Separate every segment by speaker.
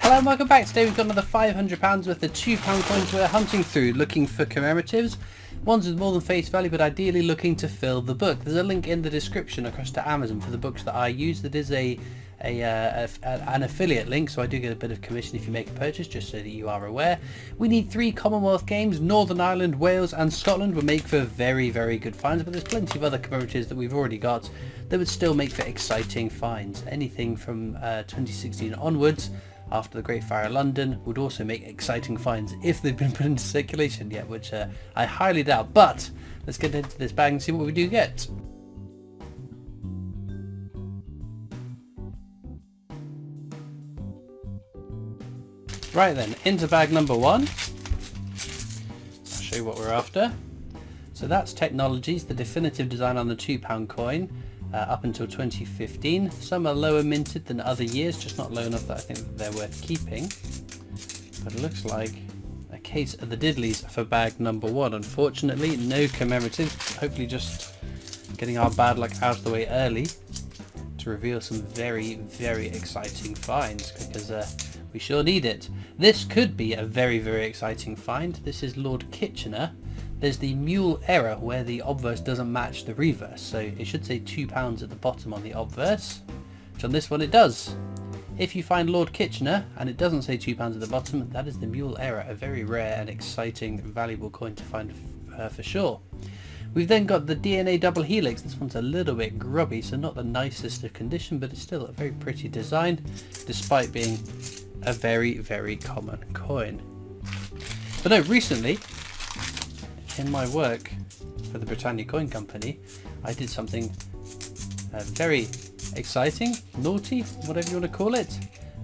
Speaker 1: Hello and welcome back. Today we've got another £500 worth of £2 coins we're hunting through, looking for commemoratives. Ones with more than face value, but ideally looking to fill the book. There's a link in the description across to Amazon for the books that I use. That is an affiliate link, so I do get a bit of commission if you make a purchase, just so that you are aware. We need 3 Commonwealth games. Northern Ireland, Wales and Scotland will make for very, very good finds, but there's plenty of other commemoratives that we've already got that would still make for exciting finds. Anything from 2016 onwards, after the Great Fire of London, would also make exciting finds if they've been put into circulation yet, which I highly doubt. But let's get into this bag and see what we do get. Right then, into bag number 1. I'll show you what we're after. So that's Technologies, the definitive design on the £2 coin. Up until 2015. Some are lower minted than other years, just not low enough that I think that they're worth keeping. But it looks like a case of the diddlies for bag number 1. Unfortunately, no commemorative. Hopefully just getting our bad luck out of the way early to reveal some very, very exciting finds, because we sure need it. This could be a very, very exciting find. This is Lord Kitchener. There's the mule error where the obverse doesn't match the reverse, so it should say £2 at the bottom on the obverse, which on this one it does. If you find Lord Kitchener and it doesn't say £2 at the bottom, that is the mule error, a very rare and exciting, valuable coin to find for sure. We've then got the DNA double helix. This one's a little bit grubby, so not the nicest of condition, but it's still a very pretty design, despite being a very, very common coin. But no, recently, in my work for the Britannia Coin Company, I did something very exciting, naughty, whatever you want to call it.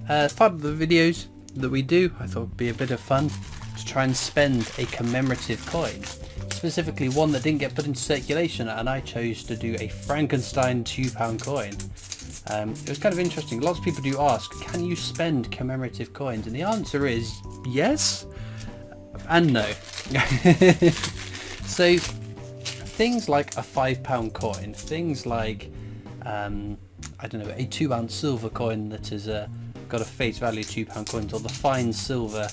Speaker 1: As part of the videos that we do, I thought it would be a bit of fun to try and spend a commemorative coin. Specifically one that didn't get put into circulation, and I chose to do a Frankenstein £2 coin. It was kind of interesting. Lots of people do ask, can you spend commemorative coins? And the answer is yes and no. So things like a £5 coin, things like I don't know, a 2-ounce silver coin that has got a face value £2 coins, or the fine silver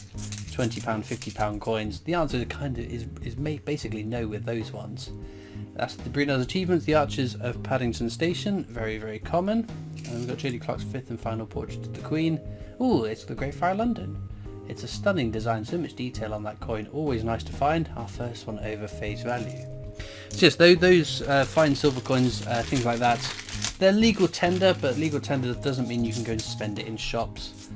Speaker 1: £20, £50 coins. The answer kind of is basically no with those ones. That's the Brunel's Achievements, the Archers of Paddington Station, very, very common. And we've got J.D. Clark's 5th and final portrait of the Queen. Ooh, it's the Great Fire of London. It's a stunning design, so much detail on that coin, always nice to find. Our first one over face value. So yes, those fine silver coins, things like that, they're legal tender, but legal tender doesn't mean you can go and spend it in shops.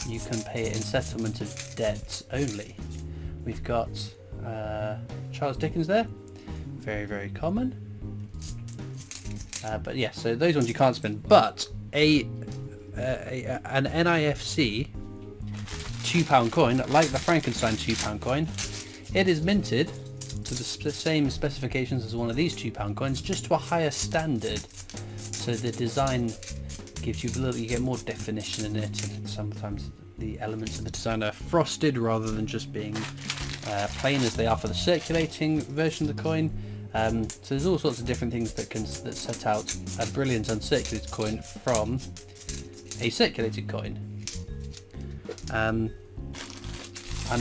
Speaker 1: You can pay it in settlement of debts only. We've got Charles Dickens there, very, very common. But yes, so those ones you can't spend, but an NIFC £2 coin, like the Frankenstein £2 coin, it is minted to the same specifications as one of these £2 coins, just to a higher standard. So the design gives you you get more definition in it, and sometimes the elements of the design are frosted rather than just being plain as they are for the circulating version of the coin. So there's all sorts of different things that set out a brilliant uncirculated coin from a circulated coin. And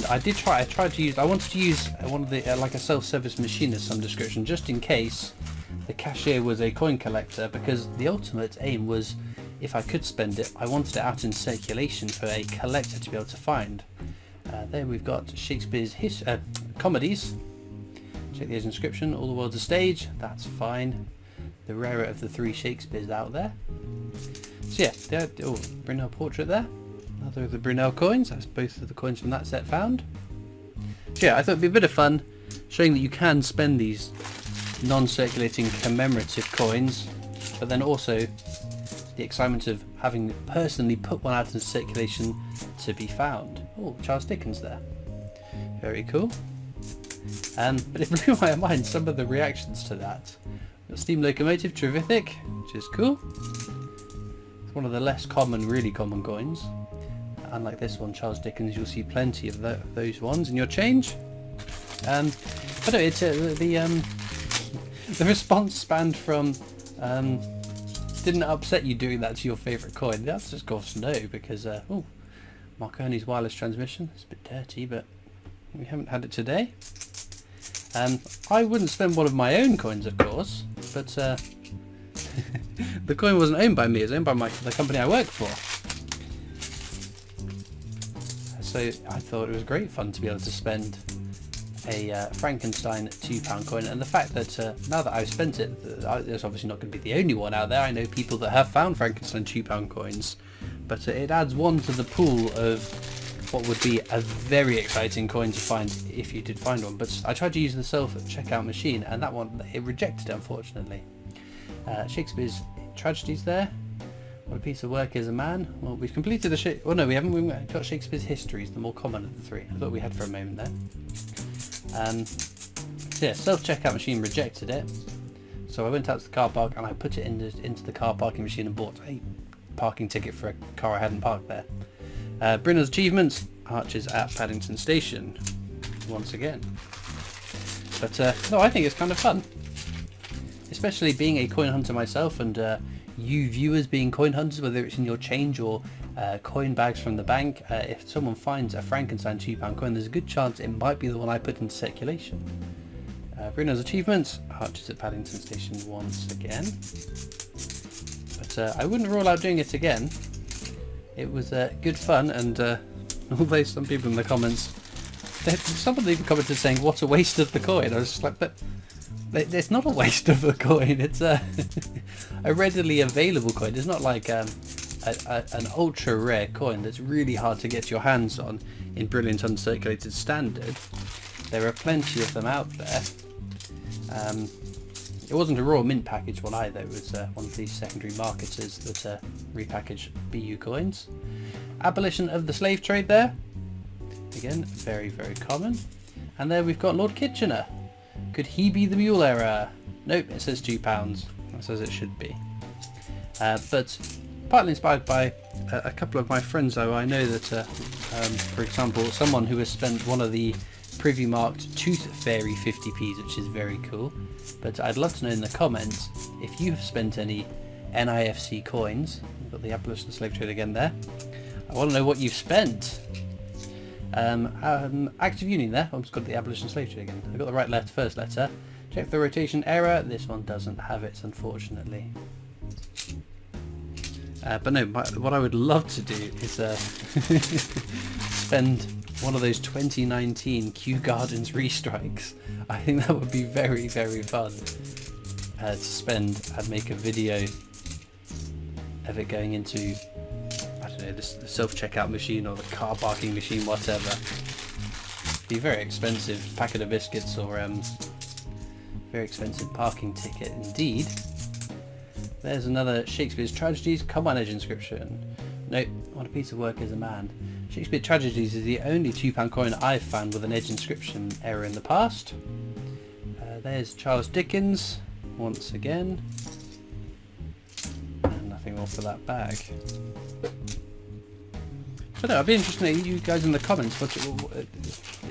Speaker 1: I wanted to use one of the like a self-service machine of some description, just in case the cashier was a coin collector, because the ultimate aim was, if I could spend it, I wanted it out in circulation for a collector to be able to find. There we've got Shakespeare's comedies. Check the inscription, All the World's a Stage, that's fine. The rarer of the 3 Shakespeares out there. So yeah, Brunel portrait there. Another of the Brunel coins, that's both of the coins from that set found. So yeah, I thought it'd be a bit of fun showing that you can spend these non-circulating commemorative coins, but then also the excitement of having personally put one out in circulation to be found. Oh, Charles Dickens there. Very cool. But it blew my mind, some of the reactions to that. Got Steam Locomotive, Trevithick, which is cool. It's one of the less common, really common coins. Unlike this one, Charles Dickens, you'll see plenty of those ones in your change. But no, it's the response spanned from didn't upset you doing that to your favourite coin. That's just of course no, because Marconi's wireless transmission. It's a bit dirty, but we haven't had it today. I wouldn't spend one of my own coins, of course, but the coin wasn't owned by me. It was owned by the company I work for. So I thought it was great fun to be able to spend a Frankenstein £2 coin, and the fact that now that I've spent it, there's obviously not going to be the only one out there. I know people that have found Frankenstein £2 coins, but it adds one to the pool of what would be a very exciting coin to find if you did find one. But I tried to use the self-checkout machine, and that one, it rejected it, unfortunately. Shakespeare's tragedies there. What a piece of work is a man. Well, we've completed the well, no, we haven't. We've got Shakespeare's histories, the more common of the three. I thought we had for a moment there. So yeah, self-checkout machine rejected it. So I went out to the car park and I put it into the car parking machine and bought a parking ticket for a car I hadn't parked there. Brynner's achievements, arches at Paddington Station, once again. But no, I think it's kind of fun. Especially being a coin hunter myself, and you viewers being coin hunters, whether it's in your change or coin bags from the bank. If someone finds a Frankenstein £2 coin, there's a good chance it might be the one I put into circulation. Bruno's achievements, arches at Paddington Station once again. But I wouldn't rule out doing it again. It was good fun, and although some people in the comments, someone even commented saying, "What a waste of the coin." I was just like, but it's not a waste of a coin. It's a readily available coin. It's not like an ultra rare coin that's really hard to get your hands on in brilliant uncirculated standard. There are plenty of them out there. It wasn't a raw mint package one either. It was one of these secondary marketers that repackage BU coins. Abolition of the slave trade there. Again, very, very common. And there we've got Lord Kitchener. Could he be the mule error? Nope, it says £2. That says it should be. But partly inspired by a couple of my friends, though. I know that, for example, someone who has spent one of the privy marked Tooth Fairy 50p's, which is very cool. But I'd love to know in the comments if you've spent any NIFC coins. We've got the abolition of the slave trade again there. I want to know what you've spent. Active Union there. I've just got the abolition of slave trade again. I got the right left first letter. Check the rotation error. This one doesn't have it, unfortunately. But no, what I would love to do is spend one of those 2019 Kew Gardens restrikes. I think that would be very, very fun to spend and make a video of it going into, I don't know, the self-checkout machine or the car parking machine, whatever. It'd be very expensive packet of biscuits or very expensive parking ticket indeed. There's another Shakespeare's Tragedies. Come on, edge inscription. Nope, what a piece of work is a man. Shakespeare Tragedies is the only £2 coin I've found with an edge inscription error in the past. There's Charles Dickens once again. And nothing more for that bag. But no, I'd be interested to know you guys in the comments.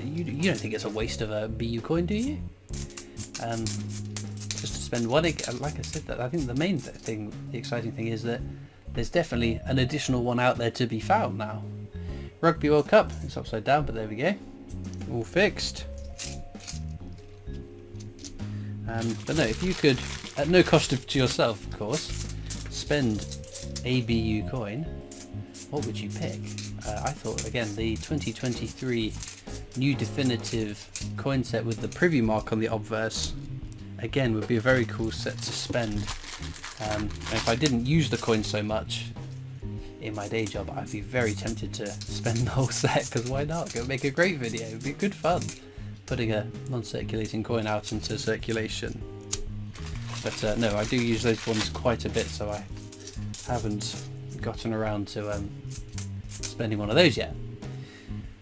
Speaker 1: You don't think it's a waste of a BU coin, do you? Just to spend one, like I said, that I think the main thing, the exciting thing is that there's definitely an additional one out there to be found now. Rugby World Cup, it's upside down, but there we go. All fixed. But no, if you could, at no cost to yourself, of course, spend a BU coin, what would you pick? I thought, again, the 2023 new definitive coin set with the privy mark on the obverse, again, would be a very cool set to spend. And if I didn't use the coin so much in my day job, I'd be very tempted to spend the whole set, because why not? It would make a great video. It would be good fun putting a non-circulating coin out into circulation. But no, I do use those ones quite a bit, so I haven't gotten around to spending one of those yet.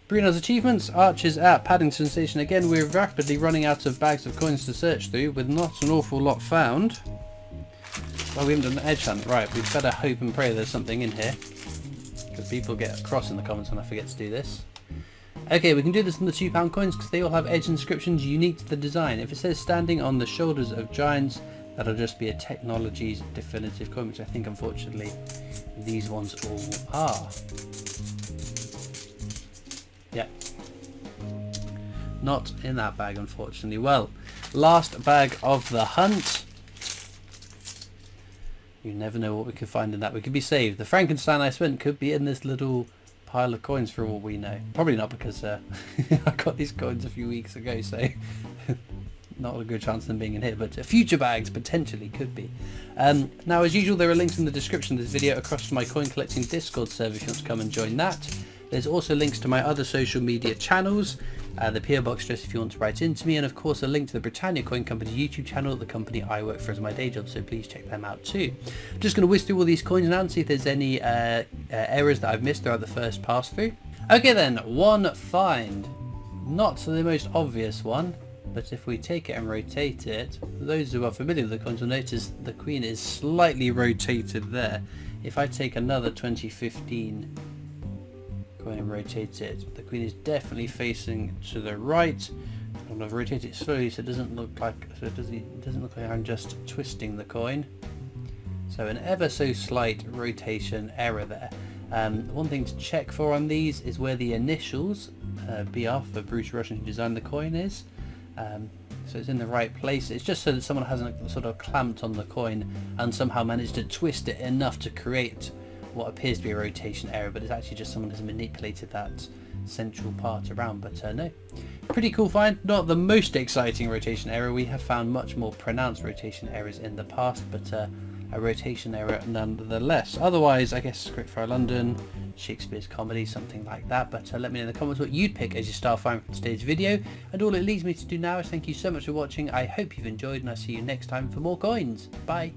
Speaker 1: Bruno's achievements, arches at Paddington Station. Again, we're rapidly running out of bags of coins to search through, with not an awful lot found. Well, we haven't done an edge hunt. Right, we'd better hope and pray there's something in here, because people get cross in the comments when I forget to do this. Okay, we can do this on the £2 coins because they all have edge inscriptions unique to the design. If it says standing on the shoulders of giants, that'll just be a technology's definitive coin, which I think unfortunately these ones all are. Yeah, not in that bag unfortunately. Well, last bag of the hunt. You never know what we could find in that. We could be saved. The Frankenstein I spent could be in this little pile of coins for all we know. Probably not, because I got these coins a few weeks ago, so not a good chance of them being in here, but future bags potentially could be. Now, as usual, there are links in the description of this video across to my coin collecting Discord server if you want to come and join that. There's also links to my other social media channels, the PO box address if you want to write into me, and of course a link to the Britannia Coin Company YouTube channel, the company I work for as my day job, so please check them out too. I'm just going to whiz through all these coins now and see if there's any errors that I've missed throughout the first pass through. Okay then, one find. Not the most obvious one, but if we take it and rotate it, those who are familiar with the coins will notice the queen is slightly rotated there. If I take another 2015 coin and rotate it, the queen is definitely facing to the right. I'm going to rotate it slowly so it doesn't look like I'm just twisting the coin. So an ever so slight rotation error there. One thing to check for on these is where the initials BR for Bruce Russian who designed the coin is. So it's in the right place. It's just so that someone hasn't sort of clamped on the coin and somehow managed to twist it enough to create what appears to be a rotation error, but it's actually just someone has manipulated that central part around. But no, pretty cool find. Not the most exciting rotation error. We have found much more pronounced rotation errors in the past, but a rotation error nonetheless. Otherwise, I guess Script Fire London, Shakespeare's Comedy, something like that. But let me know in the comments what you'd pick as your star find for today's video. And all it leaves me to do now is thank you so much for watching. I hope you've enjoyed, and I'll see you next time for more coins. Bye.